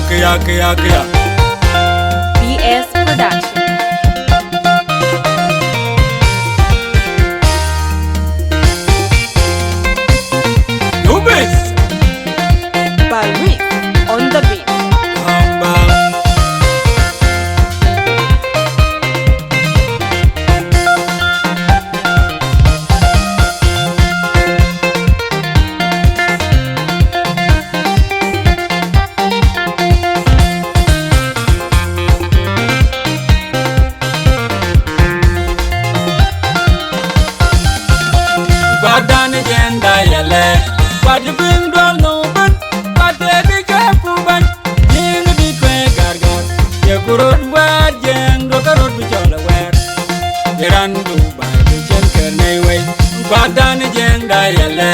Kaya. BS Production. Lubis. Balwi on the beat. Bang. Badan jenda yale, bad bing dwal no ban, bad di kapu ban, jing di kwe gargar, ye kurut wad jeng do karut bicola wer, yeran du bai di chen kerne we. Badan jenda yale,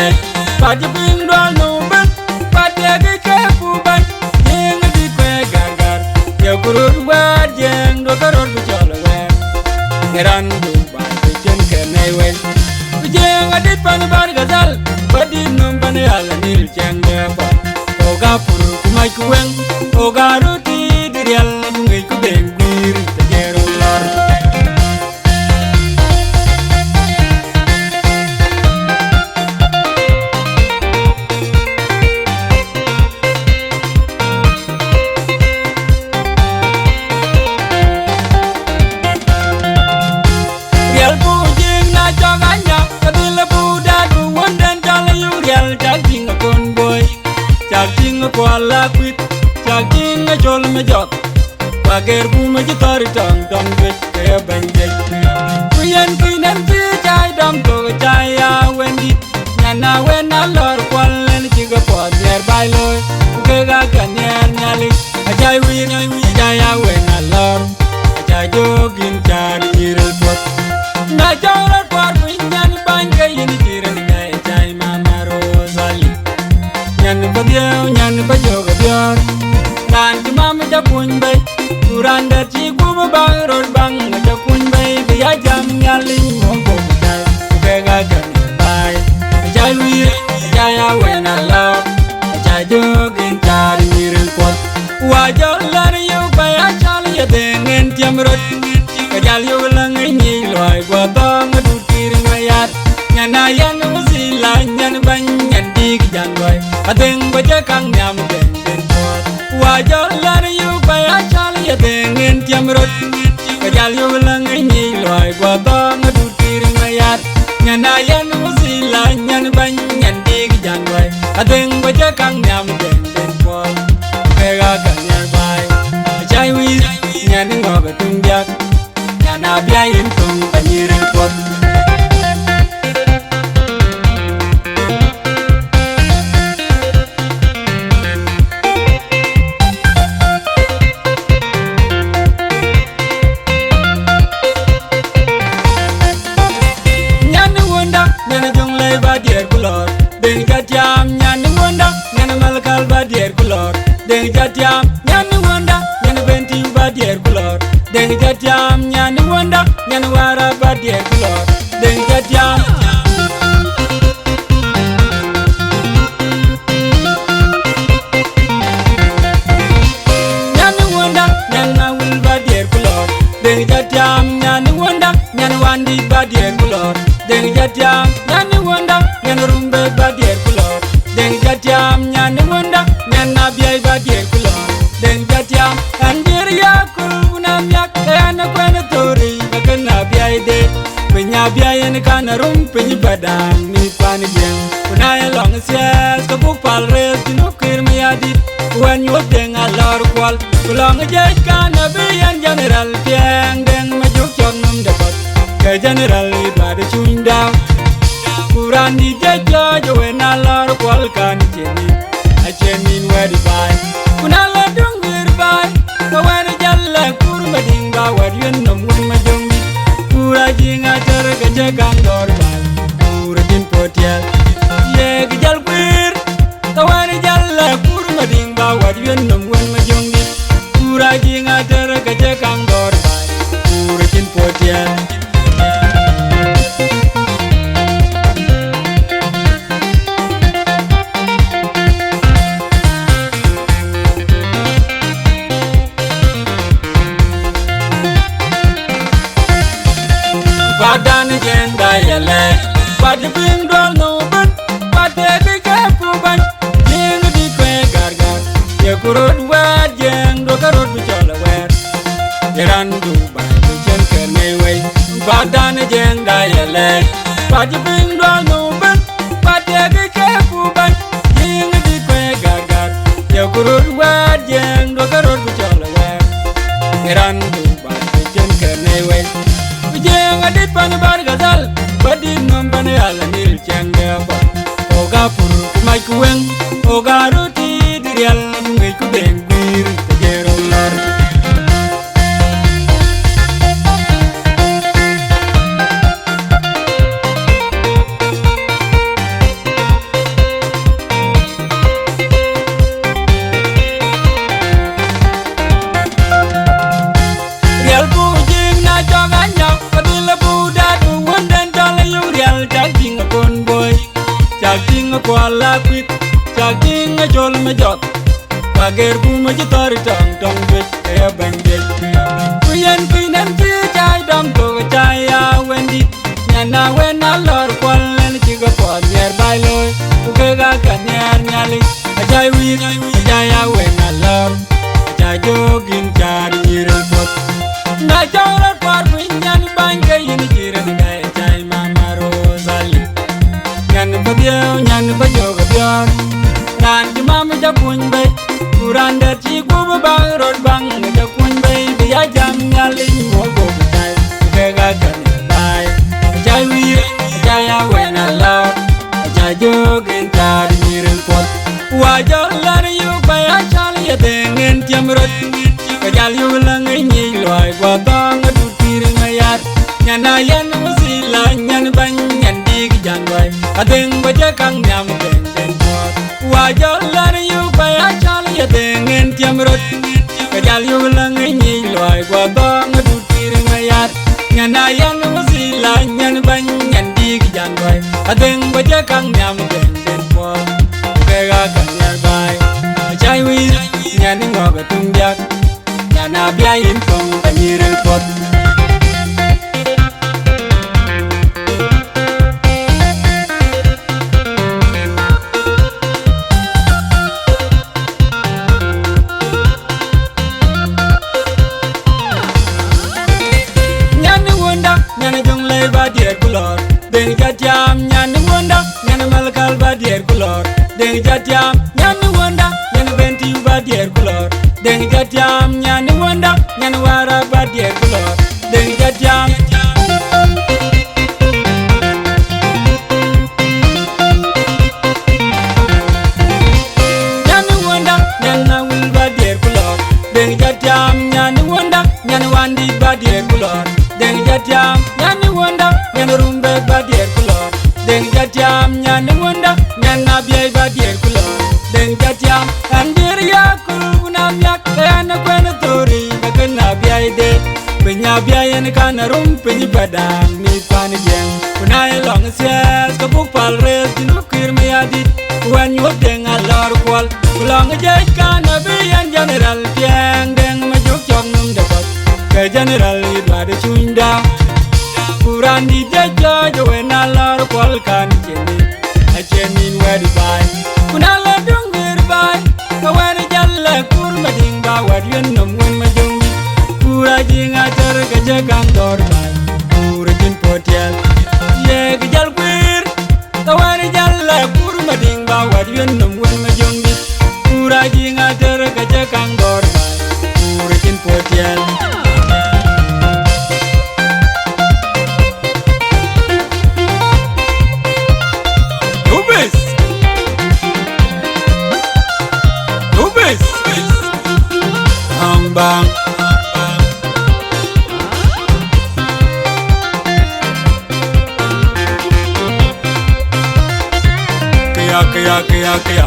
bad bing dwal no ban, bad di kapu ban, jing di kwe gargar, ye kurut wad jeng do karut bicola wer, yeran du bai di chen kerne we. Jeng adit pan bar gazal, badi num pan yal nil jeng depa. Oga puru kumai kueng, oga ruti dirial bungai kubeng bir tajero lor. Rial pujing na joganya. Chagting a koala quit, chagting a jol me jot. Pager boom a guitar tongue, don't get a bandage. Queen Queen and Jai dum to a Jaya Wendy. Nana when a lord qual and jigger pot nearby loy. Gaga Ganyan Yali, a Jai win, Jaya when a lord. A Jai jog in Jari Jiral pot. Najara quar win and banka in Jiral Jai Mama Rosalie. Nyan ba joga biar nan ti mama ja kun bay kuranda ti gumu bang rod bang ja kun bay biya jam nyali mo go dai ke ga ga bay ja wi ja ya when I love ja jogin tar miril pot wa jo lar yu bay a chal ya dengen tiam rod ka jal yu lang ni loy gwa tong du tir ngayat nyana yan musila nyan ban nyan dig jan loy adeng baja kang nyam den den pot wajo lan yu bay a chal ya dengen tiam rot kajal yu lang ni loy gwa tong du tir ngayat nyana yan musila nyan ban nyan dig jan loy adeng baja kang nyam den den pot kega kan nyar bay jai wi nyan ngoga tung jak nyana biayin tung panyirin pot. Deng jatiam nyani wanda nyani malakal badier kulor. Deng jatiam nyani wanda nyani benti badier kulor. Deng jatiam nyani wanda nyani wara badier kulor. Deng jatiam nyani wanda nyani nawul badier kulor. Deng jatiam nyani wanda nyani wandi badier kulor. Deng jatiam nyani wanda nyani rumbe badier kulor. Deng jatiam nyani wanda nyani nabiai badier kulor. Deng jatiam andir yakul unam yak kayana kwena tori bakan nabiai de. Penya biai en kana rum penyi badang ni pan gem. Unaya long sias kabuk pal res dinukir miyadit. When you deng alor kwal kulong jai kana bian general tiang deng majuk chok num dapat. Ke general idwade chuny daw kurani jejo jowe nalor kwal kan cheni a chenin wedi bay kunala dungir bay ka wedi jalla kur mading ba wedyen nom wen majongi kura jinga ter gaje kang dor bay kura din potiel ye gijal kwir ka wedi jalla kur mading ba wedyen nom wen majongi kura jinga ter gaje kang dor bay kura din potiel. Pati bing dwal no but pati di kepu ban jing di kwe gargar ye kurut wer jeng do karut bichola wer yeran du ba chen ker me we badan jeng da yele pati bing dwal no but pati di kepu ban jing di kwe gargar ye kurut wer jeng do karut bichola wer yeran du ba chen ker me we jeng adit pan bar gazal badi nombane ala nil chenge ba oga puru mai kueng oga roti dirial ngai ku deng bir tejero lar real bu jing na joga nyok padila bu dadu wonden dole yu real jaging kon boy jaging ko ala kwit jaging jol me jot pager bu ma jitori tong tong bit e banje kuyen kuinen ti jai dam to jai ya wendi nyana wena lor kwalen chiga pod yer bailoi uke ga kanyer nyali ajai wi ajai ya wena lor ajai jogin jar nyirel pot na jawra par pinyan banke yin jiren ga jai mama rosali nyan badio nyan bajo gabion nan di mama ja kun bay kuranda ci gubu bang rod bang ja kun bay biya jam nyali mo go tay ke ga kan bay jai wi jai ya wena law jai jogin tar nyirel pot wa jolar yu bay a chal ya dengen tiamrot kajal yu lang nyi loy gwa tong du tir mayat nyana yan musila nyan ban nyan dig janwai adeng baja kang nyam den den pot wa jolar yu bay a chal ya dengen tiamrot kajal yu lang nyi loy gwa tong du tir mayat nyana yan musila nyan ban nyan dig janwai adeng baja kang nyam den den pot kega kan yar bay jai wi nyan ngoga tumyak na biayin kong kanyirel pot nyani wonda nyani jonglay badier kulor deng jatiam nyani wonda nyani malkal badier kulor deng jatiam nyani wonda nyani benti badier kulor deng jatiam nyani wonda nyani wara badier kulor deng jatiam nyani wonda nyani wil badier kulor deng jatiam nyani wonda nyani wandi badier kulor deng jatiam nyani wonda nyani rumbe badier kulor deng jatiam nyani wonda nyani nabiay badier kulor deng jatiam andir yakul unam yak kana kwena tori kana biay de penya biay en kana rum penyi badang mi pan jeng unai long sias ka buk pal res dinu kir mi adit wan yo deng alor kwal long jay kana biyan general tiang deng ma juk chok num de bot ke general idwa de chunda kurandi jajo jo en alor kwal kan cheni a chenin wedi bay kunala dungir bay kawari jalla kur mading ba wadyen nom wen majung kura jinga ter gaje kang dor bay kura jin potiel ye gajal kwir kawari jalla kur mading ba wadyen nom wen majung kura jinga ter gaje kang dor bay kura jin potiel bang kaya